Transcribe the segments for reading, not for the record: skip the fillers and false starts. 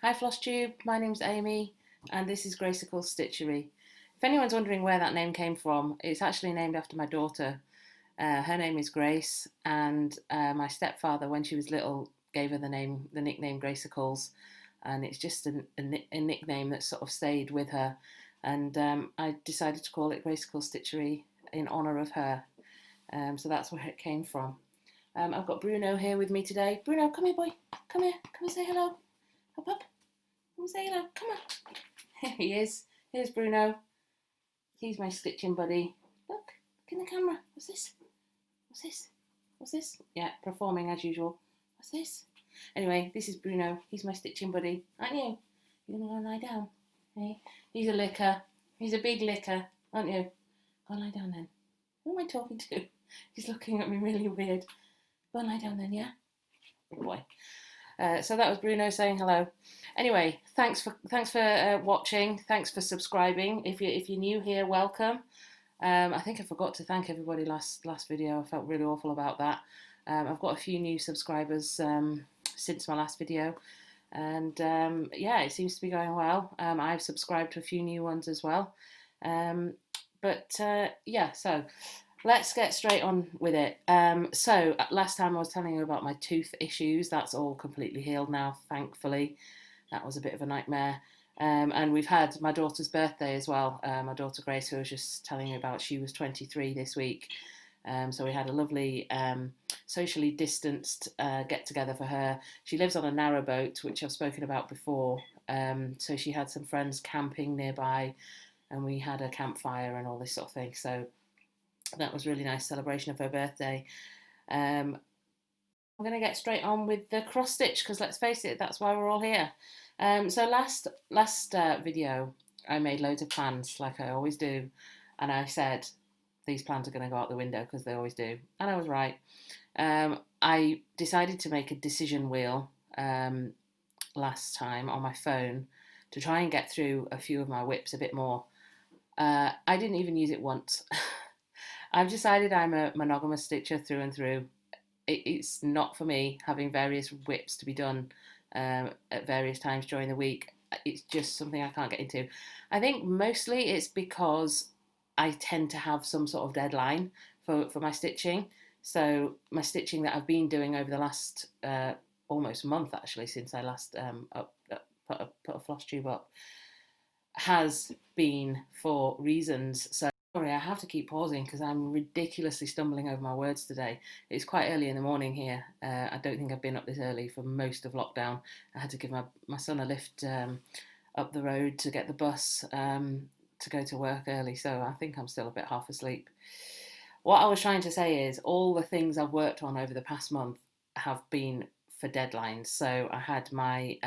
Hi Flosstube, my name's Amy and this is Gracicles Stitchery. If anyone's wondering where that name came from, it's actually named after my daughter. Her name is Grace, and my stepfather, when she was little, gave her the nickname Gracicles, and it's just a nickname that sort of stayed with her. And I decided to call it Gracicles Stitchery in honour of her. So that's where it came from. I've got Bruno here with me today. Bruno, come here, boy. Come here. Come and say hello. Up, up. Come and say hello. Come on. Here he is. Here's Bruno. He's my stitching buddy. Look in the camera. What's this? What's this? What's this? Yeah, performing as usual. What's this? Anyway, this is Bruno. He's my stitching buddy. Aren't you? You're going to go and lie down. Hey, he's a licker. He's a big licker, aren't you? Go and lie down then. Who am I talking to? He's looking at me really weird. Go and lie down then, yeah? Good boy. So that was Bruno saying hello. Anyway, thanks for watching. Thanks for subscribing. If you're new here, welcome. I think I forgot to thank everybody last video. I felt really awful about that. I've got a few new subscribers since my last video, and yeah, it seems to be going well. I've subscribed to a few new ones as well. Yeah, so let's get straight on with it. So last time I was telling you about my tooth issues. That's all completely healed now, thankfully. That was a bit of a nightmare. And we've had my daughter's birthday as well. My daughter Grace, who I was just telling you about, she was 23 this week. So we had a lovely socially distanced get together for her. She lives on a narrowboat, which I've spoken about before. So she had some friends camping nearby, and we had a campfire and all this sort of thing. So that was really nice celebration of her birthday. I'm going to get straight on with the cross stitch because let's face it, that's why we're all here. So last video, I made loads of plans like I always do, and I said these plans are going to go out the window because they always do, and I was right. I decided to make a decision wheel last time on my phone to try and get through a few of my whips a bit more. I didn't even use it once. I've decided I'm a monogamous stitcher through and through. It's not for me having various whips to be done at various times during the week. It's just something I can't get into. I think mostly it's because I tend to have some sort of deadline for my stitching. So my stitching that I've been doing over the last almost month, actually, since I last put a floss tube up, has been for reasons. So sorry, I have to keep pausing because I'm ridiculously stumbling over my words today. It's quite early in the morning here. I don't think I've been up this early for most of lockdown. I had to give my son a lift up the road to get the bus to go to work early, so I think I'm still a bit half asleep. What I was trying to say is all the things I've worked on over the past month have been for deadlines. So I had my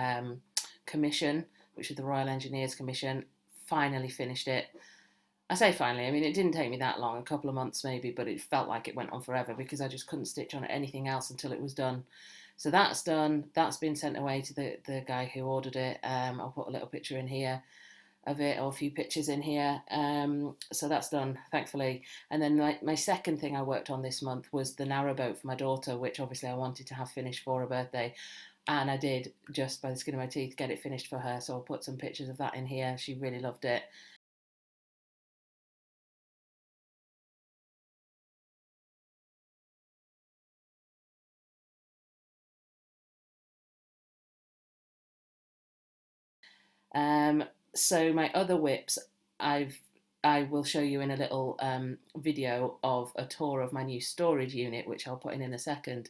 commission, which is the Royal Engineers Commission, finally finished it. I say finally, I mean, it didn't take me that long, a couple of months maybe, but it felt like it went on forever because I just couldn't stitch on anything else until it was done. So that's done. That's been sent away to the guy who ordered it. I'll put a little picture in here of it, or a few pictures in here. So that's done, thankfully. And then my second thing I worked on this month was the narrowboat for my daughter, which obviously I wanted to have finished for her birthday. And I did, just by the skin of my teeth, get it finished for her. So I'll put some pictures of that in here. She really loved it. So my other whips, I will show you in a little video of a tour of my new storage unit, which I'll put in a second.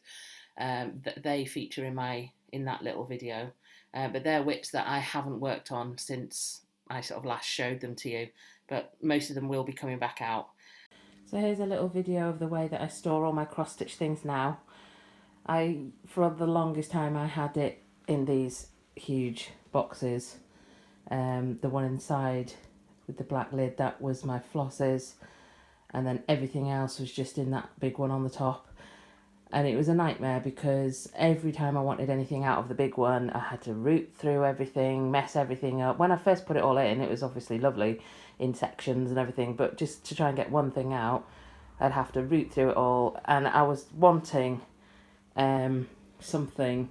That they feature in that little video, but they're whips that I haven't worked on since I sort of last showed them to you. But most of them will be coming back out. So here's a little video of the way that I store all my cross stitch things now. For the longest time, I had it in these huge boxes. The one inside with the black lid, that was my flosses, and then everything else was just in that big one on the top. And it was a nightmare because every time I wanted anything out of the big one, I had to root through everything, mess everything up. When I first put it all in, it was obviously lovely in sections and everything, but just to try and get one thing out, I'd have to root through it all. And I was wanting something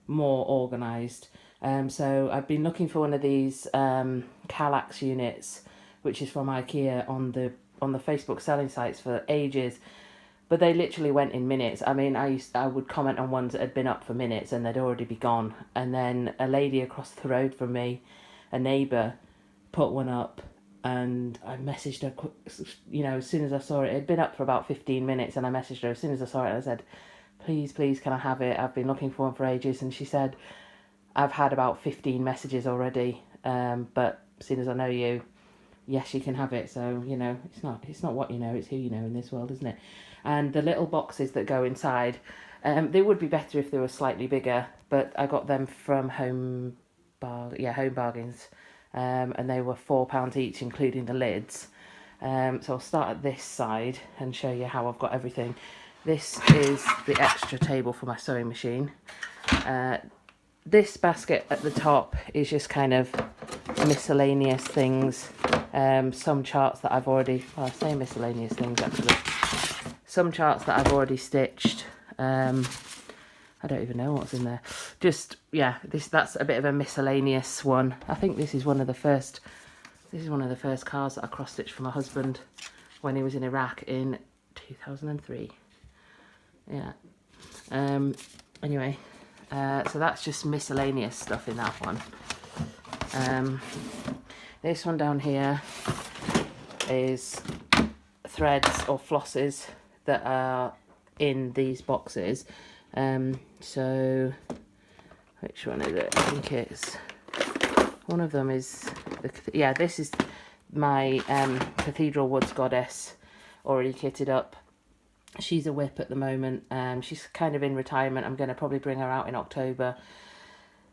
more organised. So I've been looking for one of these Kallax units, which is from IKEA, on the Facebook selling sites for ages. But they literally went in minutes. I mean, I would comment on ones that had been up for minutes and they'd already be gone. And then a lady across the road from me, a neighbour, put one up, and I messaged her, you know, as soon as I saw it. It had been up for about 15 minutes, and I messaged her as soon as I saw it. And I said, please, can I have it? I've been looking for one for ages. And she said, I've had about 15 messages already, but as soon as I know you, yes, you can have it. So, you know, it's not what you know, it's who you know in this world, isn't it? And the little boxes that go inside, they would be better if they were slightly bigger, but I got them from Home Bargains, and they were £4 each, including the lids. So I'll start at this side and show you how I've got everything. This is the extra table for my sewing machine. This basket at the top is just kind of miscellaneous things. Some charts that I've already, well, I say miscellaneous things actually. Some charts that I've already stitched. I don't even know what's in there. Just, yeah, that's a bit of a miscellaneous one. I think this is one of the first cards that I cross-stitched for my husband when he was in Iraq in 2003. Yeah. Anyway, so that's just miscellaneous stuff in that one. This one down here is threads or flosses that are in these boxes. So which one is it? I think it's one of them is this is my Cathedral Woods Goddess, already kitted up. She's a whip at the moment. She's kind of in retirement. I'm going to probably bring her out in October.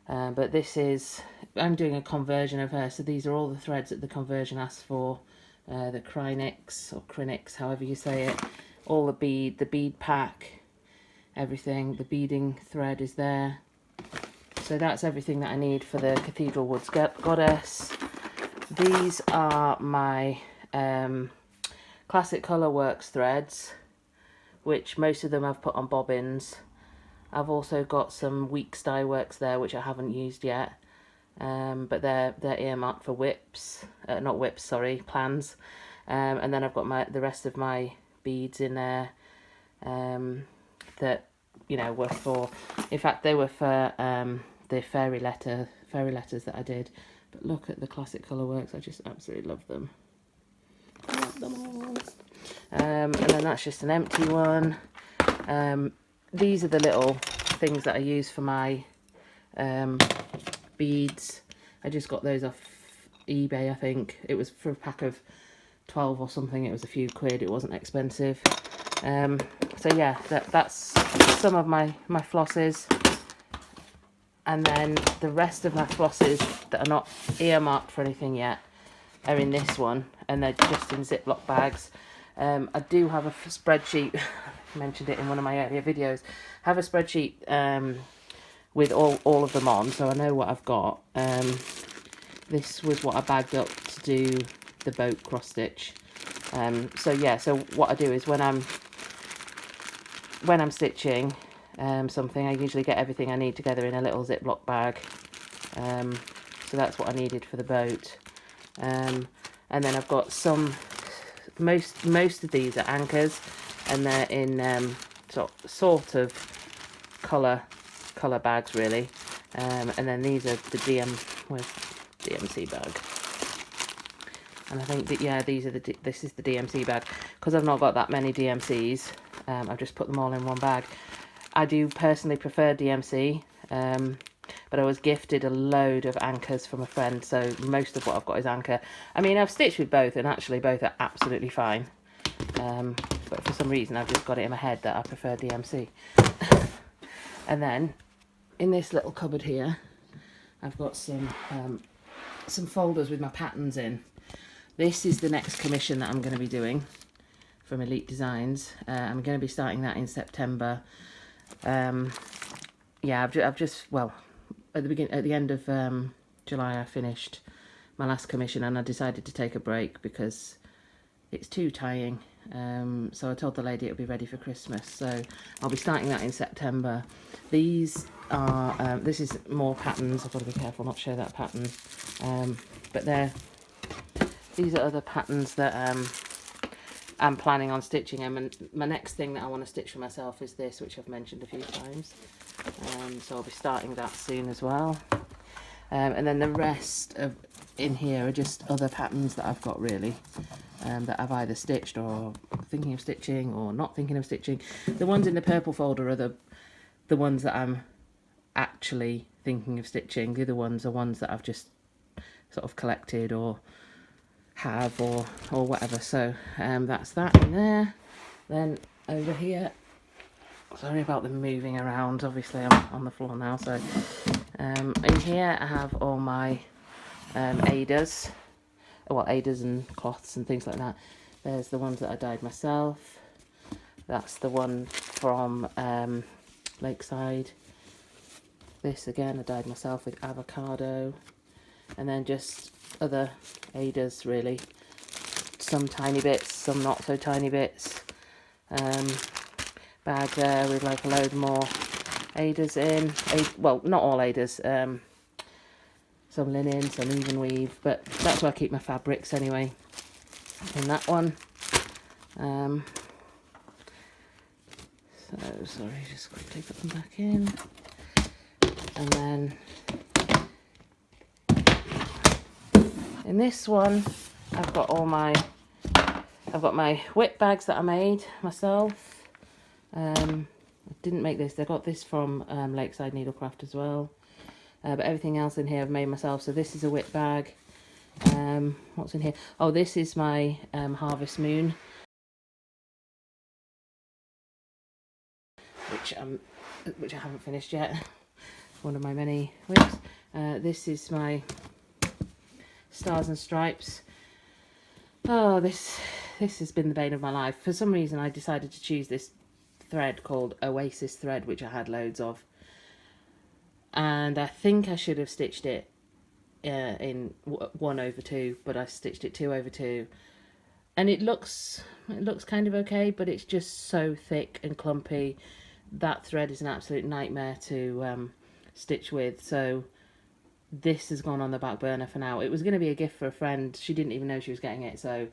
But this is, I'm doing a conversion of her. So these are all the threads that the conversion asks for. The Crinix or Crinix, however you say it. All the bead pack, everything. The beading thread is there. So that's everything that I need for the Cathedral Woods Goddess. These are my Classic Colour Works threads, which most of them I've put on bobbins. I've also got some Weeks Dye Works there, which I haven't used yet, but they're earmarked for whips, not whips, sorry, plans. And then I've got the rest of my beads in there that, you know, were for, in fact they were for the fairy letters that I did. But look at the Classic Colour Works, I just absolutely love them. I love them all. And then that's just an empty one. These are the little things that I use for my beads. I just got those off eBay, I think. It was for a pack of 12 or something. It was a few quid. It wasn't expensive. So yeah, that's some of my flosses. And then the rest of my flosses that are not earmarked for anything yet are in this one, and they're just in Ziploc bags. I do have a spreadsheet, I mentioned it in one of my earlier videos, I have a spreadsheet with all of them on, so I know what I've got. This was what I bagged up to do the boat cross stitch. So yeah, so what I do is when I'm stitching something, I usually get everything I need together in a little Ziploc bag. So that's what I needed for the boat. And then I've got most of these are anchors, and they're in sort of colour bags really. And then these are the DMC bag. And I think that, yeah, this is the DMC bag. Because I've not got that many DMCs, I've just put them all in one bag. I do personally prefer DMC, but I was gifted a load of anchors from a friend, so most of what I've got is anchor. I mean, I've stitched with both, and actually both are absolutely fine. But for some reason, I've just got it in my head that I prefer DMC. And then, in this little cupboard here, I've got some folders with my patterns in. This is the next commission that I'm going to be doing from Elite Designs. I'm going to be starting that in September. Yeah, I've just, well, at the end of July I finished my last commission, and I decided to take a break because it's too tying. So I told the lady it'll be ready for Christmas, so I'll be starting that in September. These are this is more patterns. I've got to be careful not to show that pattern, but these are other patterns that I'm planning on stitching them. And my next thing that I want to stitch for myself is this, which I've mentioned a few times, so I'll be starting that soon as well. And then the rest of in here are just other patterns that I've got, really, that I've either stitched or thinking of stitching or not thinking of stitching. The ones in the purple folder are the ones that I'm actually thinking of stitching. The other ones are ones that I've just sort of collected or have or whatever. So that's that in there. Then over here, sorry about them moving around, obviously I'm on the floor now, so in here I have all my Adas, well, Adas and cloths and things like that. There's the ones that I dyed myself. That's the one from Lakeside. This again I dyed myself with avocado. And then just other Adas, really. Some tiny bits, some not so tiny bits. Bag there with like a load more Adas in. Well, not all Adas. Some linen, some even weave, but that's where I keep my fabrics anyway. In that one. So sorry, just quickly put them back in. And then in this one, I've got my whip bags that I made myself. I didn't make this. I got this from Lakeside Needlecraft as well. But everything else in here I've made myself. So this is a whip bag. What's in here? Oh, this is my Harvest Moon, which I haven't finished yet. One of my many whips. This is my Stars and Stripes. Oh, this has been the bane of my life. For some reason I decided to choose this thread called Oasis thread, which I had loads of. And I think I should have stitched it in 1/2, but I stitched it 2/2. And it looks kind of okay, but it's just so thick and clumpy. That thread is an absolute nightmare to stitch with. So this has gone on the back burner for now. It was going to be a gift for a friend. She didn't even know she was getting it, so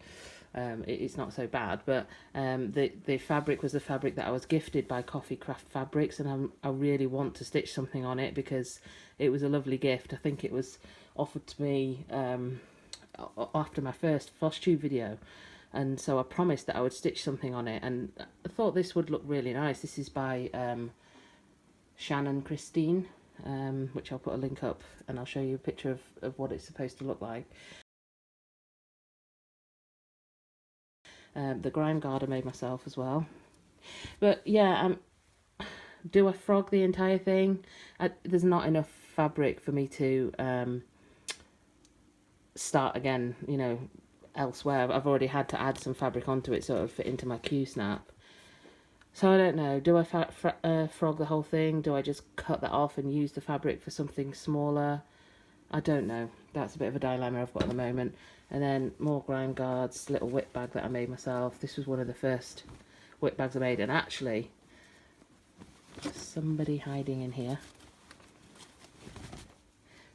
it's not so bad. But the fabric was the fabric that I was gifted by Coffee Craft Fabrics, and I really want to stitch something on it because it was a lovely gift. I think it was offered to me after my first Flosstube video, and so I promised that I would stitch something on it, and I thought this would look really nice. This is by Shannon Christine, which I'll put a link up and I'll show you a picture of what it's supposed to look like. The grime guard I made myself as well. But yeah, do I frog the entire thing? There's not enough fabric for me to start again, you know, elsewhere. I've already had to add some fabric onto it so it'll fit into my Q-snap. So I don't know, do I frog the whole thing? Do I just cut that off and use the fabric for something smaller? I don't know. That's a bit of a dilemma I've got at the moment. And then more grime guards, little whip bag that I made myself. This was one of the first whip bags I made, and actually, somebody hiding in here.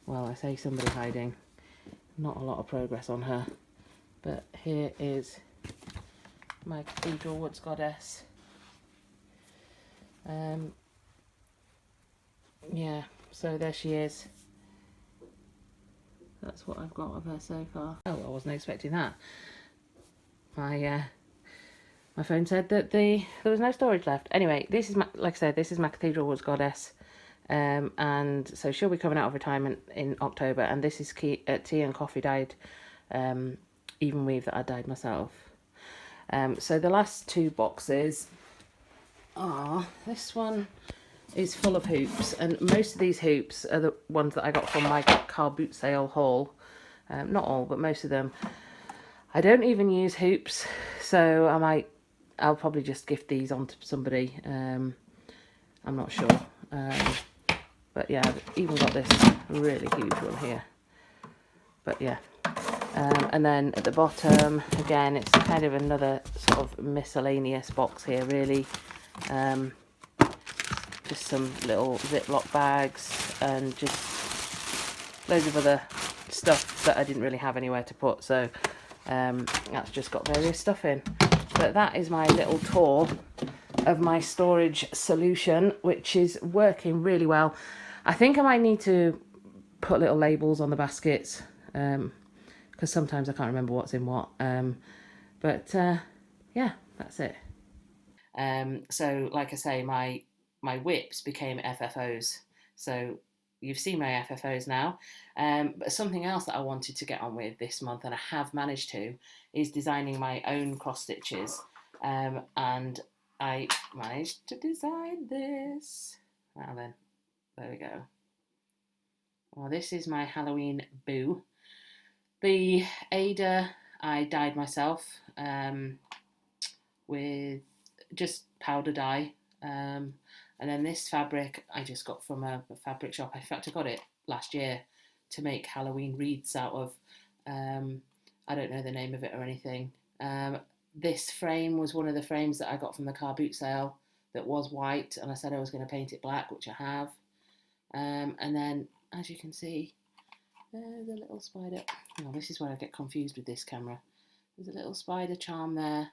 Well, I say somebody hiding. Not a lot of progress on her. But here is my Cathedral Woods Goddess. Yeah, so there she is. That's what I've got of her so far. Oh, I wasn't expecting that. My phone said that there was no storage left. Anyway, this is my, like I said, this is my Cathedral Woods Goddess. And so she'll be coming out of retirement in October, and this is tea and coffee dyed even weave that I dyed myself. So the last two boxes are, this one is full of hoops, and most of these hoops are the ones that I got from my car boot sale haul. Not all, but most of them. I don't even use hoops, so I'll probably just gift these on to somebody. I'm not sure. But yeah, I've even got this really huge one here. But yeah, And then at the bottom, again, it's kind of another sort of miscellaneous box here, really. Just some little Ziploc bags and just loads of other stuff that I didn't really have anywhere to put. So that's just got various stuff in. But that is my little tour of my storage solution, which is working really well. I think I might need to put little labels on the baskets, because sometimes I can't remember what's in what. But yeah, that's it. So like I say, my whips became FFOs. So you've seen my FFOs now. But something else that I wanted to get on with this month, and I have managed to, is designing my own cross stitches. And I managed to design this. Now then, there we go. Well, this is my Halloween boo. The Ada I dyed myself with just powder dye. And then this fabric I just got from a fabric shop. In fact, I got it last year to make Halloween wreaths out of. I don't know the name of it or anything. This frame was one of the frames that I got from the car boot sale that was white, and I said I was going to paint it black, which I have. And then, as you can see, there's a little spider. Oh, this is where I get confused with this camera. There's a little spider charm there.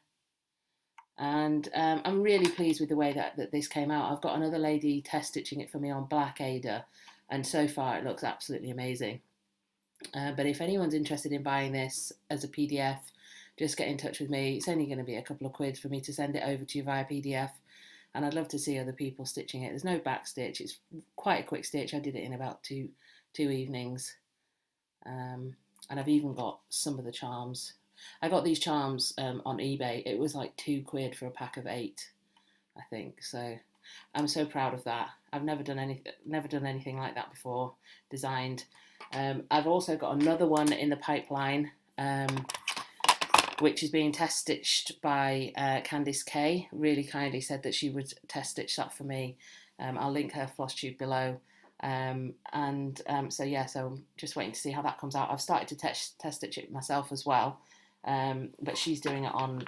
And I'm really pleased with the way that this came out. I've got another lady test stitching it for me on black Ada, and so far it looks absolutely amazing. But if anyone's interested in buying this as a PDF, just get in touch with me. It's only going to be a couple of quid for me to send it over to you via PDF, and I'd love to see other people stitching it. There's no back stitch. It's quite a quick stitch. I did it in about two evenings. And I've even got some of the charms. I got these charms on eBay. It was like £2 for a pack of 8, I think. So I'm so proud of that. I've never done anything like that before. Designed. I've also got another one in the pipeline, which is being test stitched by Candice Kay. Really kindly said that she would test stitch that for me. I'll link her Flosstube below. So yeah, so I'm just waiting to see how that comes out. I've started to test stitch it myself as well, but she's doing it on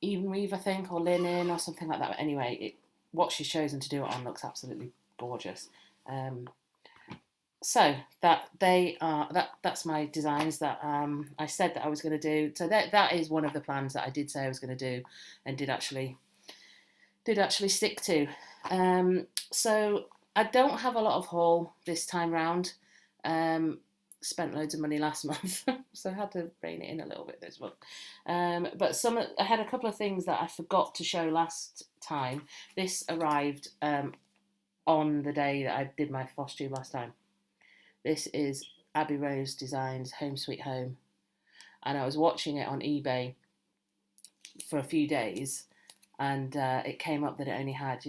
even weave, I think, or linen or something like that. But anyway, what she's chosen to do it on looks absolutely gorgeous. So that's my designs that I said that I was going to do. So that is one of the plans that I did say I was going to do, and did actually stick to. So I don't have a lot of haul this time round. Spent loads of money last month, so I had to rein it in a little bit this month. But I had a couple of things that I forgot to show last time. This arrived on the day that I did my Flosstube last time. This is Abby Rose Designs Home Sweet Home, and I was watching it on eBay for a few days, and it came up that it only had,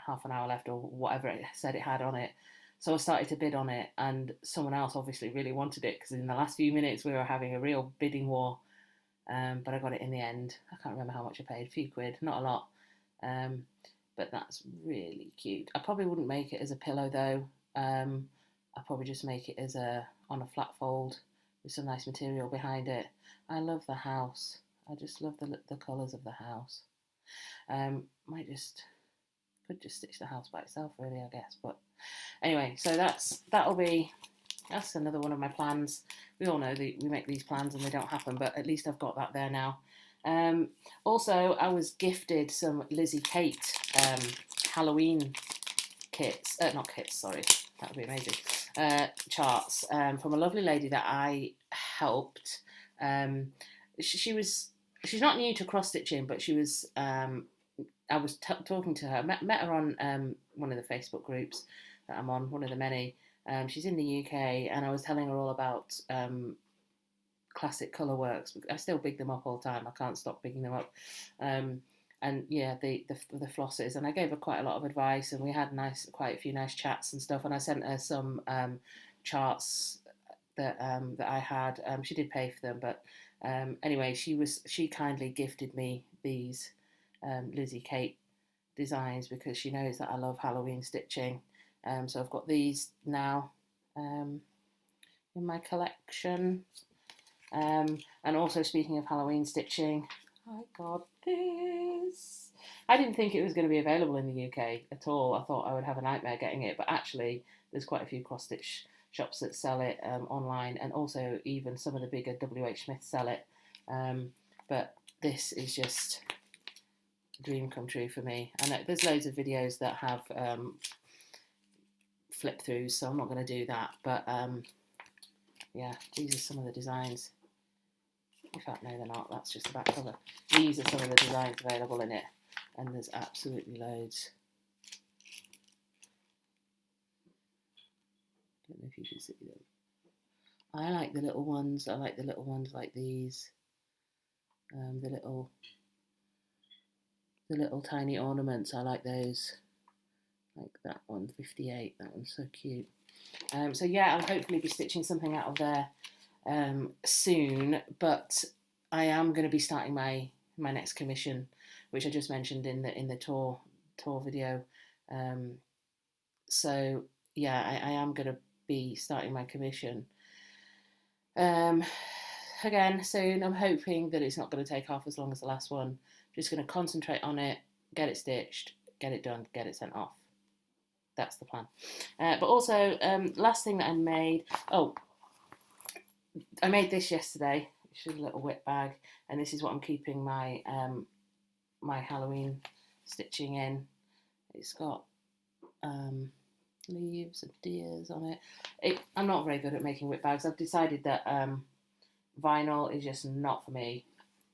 half an hour left or whatever it said it had on it. So I started to bid on it, and someone else obviously really wanted it, because in the last few minutes we were having a real bidding war. But I got it in the end. I can't remember how much I paid, a few quid, not a lot. But that's really cute. I probably wouldn't make it as a pillow though. I'll probably just make it as on a flat fold with some nice material behind it. I love the house. I just love the colours of the house. Could just stitch the house by itself, really, I guess. But anyway, so that's another one of my plans. We all know that we make these plans and they don't happen, but at least I've got that there now. Also, I was gifted some Lizzie Kate Halloween kits, not kits, sorry, that would be amazing, charts from a lovely lady that I helped. She's not new to cross stitching, but she was. I was talking to her, met her on one of the Facebook groups that I'm on, one of the many. She's in the UK, and I was telling her all about classic colour works. I still big them up all the time. I can't stop bigging them up. And yeah, the flosses, and I gave her quite a lot of advice, and we had quite a few nice chats and stuff. And I sent her some charts that I had. She did pay for them, but anyway, she kindly gifted me these Lizzie Kate designs, because she knows that I love Halloween stitching. So I've got these now. in my collection. And also, speaking of Halloween stitching, I got this. I didn't think it was going to be available in the UK at all. I thought I would have a nightmare getting it, but actually there's quite a few cross stitch shops that sell it online, and also even some of the bigger WH Smith sell it. But this is just a dream come true for me. And there's loads of videos that have flip throughs, so I'm not going to do that. But yeah, these are some of the designs. In fact, no, they're not. That's just the back cover. These are some of the designs available in it, and there's absolutely loads. Don't know if you can see them. I like the little ones. I like the little ones like these. The little tiny ornaments. I like those. Like that one, 58. That one's so cute. So yeah, I'll hopefully be stitching something out of there soon, but I am going to be starting my next commission, which I just mentioned in the tour video. So yeah, I am going to be starting my commission again soon. I'm hoping that it's not going to take off as long as the last one. I'm just going to concentrate on it, get it stitched, get it done, get it sent off. That's the plan. But also, last thing that I made, I made this yesterday, which is a little whip bag, and this is what I'm keeping my my Halloween stitching in. It's got leaves and deers on it. I'm not very good at making whip bags. I've decided that vinyl is just not for me.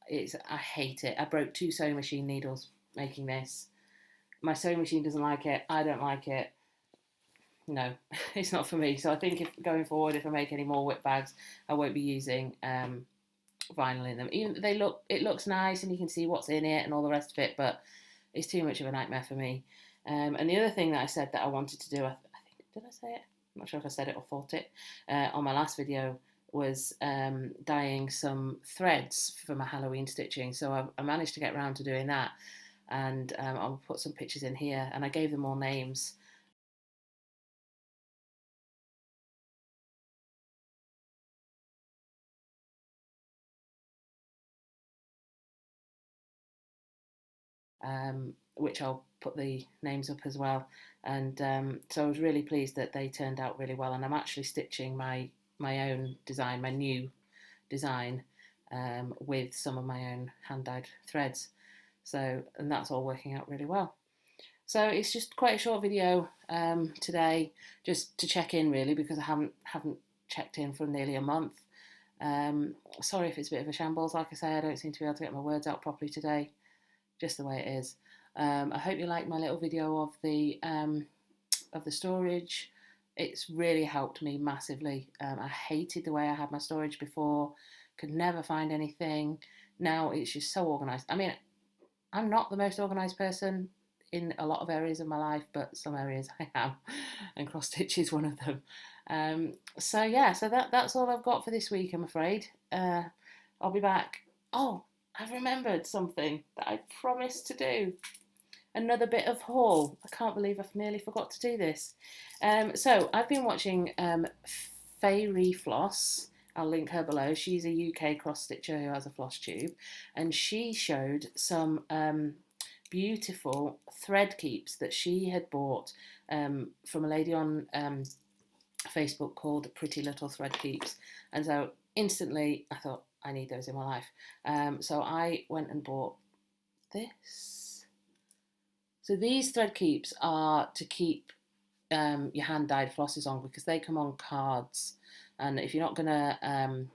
I hate it. I broke 2 sewing machine needles making this. My sewing machine doesn't like it. I don't like it. No, it's not for me. So I think going forward, if I make any more whip bags, I won't be using vinyl in them. Even it looks nice and you can see what's in it and all the rest of it, but it's too much of a nightmare for me. And the other thing that I said that I wanted to do, I think, did I say it? I'm not sure if I said it or thought it on my last video, was dyeing some threads for my Halloween stitching. So I managed to get around to doing that, and I'll put some pictures in here, and I gave them all names. Which I'll put the names up as well. And so I was really pleased that they turned out really well. And I'm actually stitching my own design, my new design, with some of my own hand-dyed threads. So, and that's all working out really well. So it's just quite a short video today, just to check in really, because I haven't checked in for nearly a month. Sorry if it's a bit of a shambles. Like I say, I don't seem to be able to get my words out properly today. Just the way it is. I hope you liked my little video of the storage. It's really helped me massively. I hated the way I had my storage before. Could never find anything. Now it's just so organised. I mean, I'm not the most organised person in a lot of areas of my life, but some areas I am, and cross stitch is one of them. So yeah, so that's all I've got for this week, I'm afraid. I'll be back. Oh, I've remembered something that I promised to do. Another bit of haul. I can't believe I've nearly forgot to do this. So I've been watching Fairy Floss. I'll link her below. She's a UK cross stitcher who has a floss tube, and she showed some beautiful thread keeps that she had bought from a lady on Facebook called Pretty Little Thread Keeps. And so instantly I thought, I need those in my life. So I went and bought this. So these thread keeps are to keep your hand dyed flosses on, because they come on cards, and if you're not going to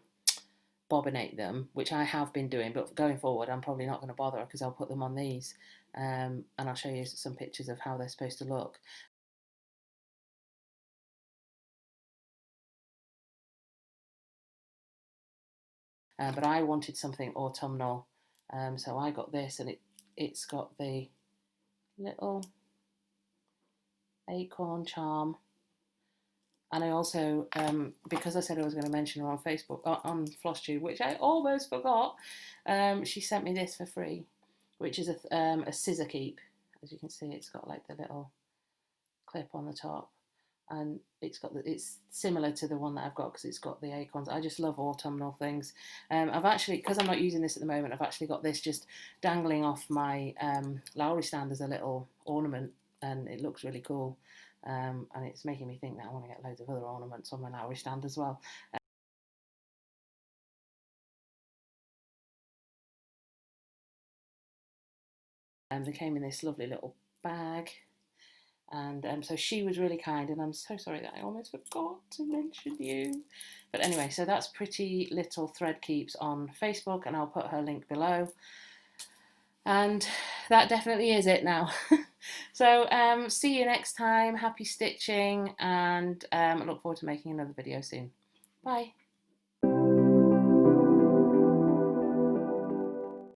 bobbinate them, which I have been doing, but going forward I'm probably not going to bother, because I'll put them on these, and I'll show you some pictures of how they're supposed to look. But I wanted something autumnal, so I got this, and it's got the little acorn charm. And I also, because I said I was going to mention her on Facebook, on Flosstube, which I almost forgot, she sent me this for free, which is a scissor keep. As you can see, it's got like the little clip on the top. and it's similar to the one that I've got because it's got the acorns. I just love autumnal things. I've actually, because I'm not using this at the moment, I've actually got this just dangling off my Lowry stand as a little ornament, and it looks really cool. And it's making me think that I want to get loads of other ornaments on my Lowry stand as well. They came in this lovely little bag. And so she was really kind, and I'm so sorry that I almost forgot to mention you. But anyway, so that's Pretty Little Thread Keeps on Facebook, and I'll put her link below. And that definitely is it now. So see you next time. Happy stitching, and I look forward to making another video soon. Bye.